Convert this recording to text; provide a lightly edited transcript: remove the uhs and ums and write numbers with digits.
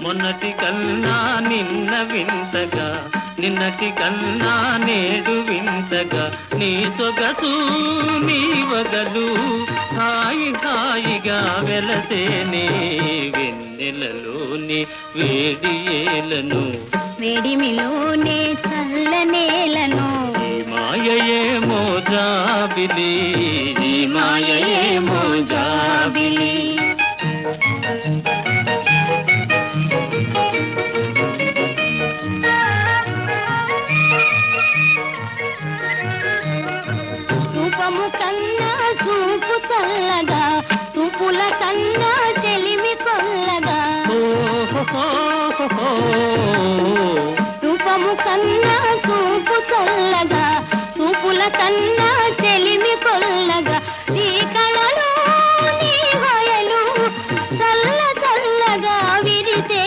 మొన్నటి కన్నా నిన్న వింతగా, నిన్నటి కన్నా నేడు వింతగా, నీ సొగసు నీ వగలు హాయి హాయిగా వెలసేనే వెన్నెలలోని వేడి ఏలను, వేడిమిలోనే చల్లనేలను. ఈ మాయయేమో జాబిలి, ఈ మాయయేమో జాబిలి. రూపము కన్నా చూపు చల్లగా, చూపుల కన్నా చెలిమి కొల్లగా. రూపము కన్నా చూపు చల్లగా, చూపుల కన్నా చెలిమి కొల్లగా. నీ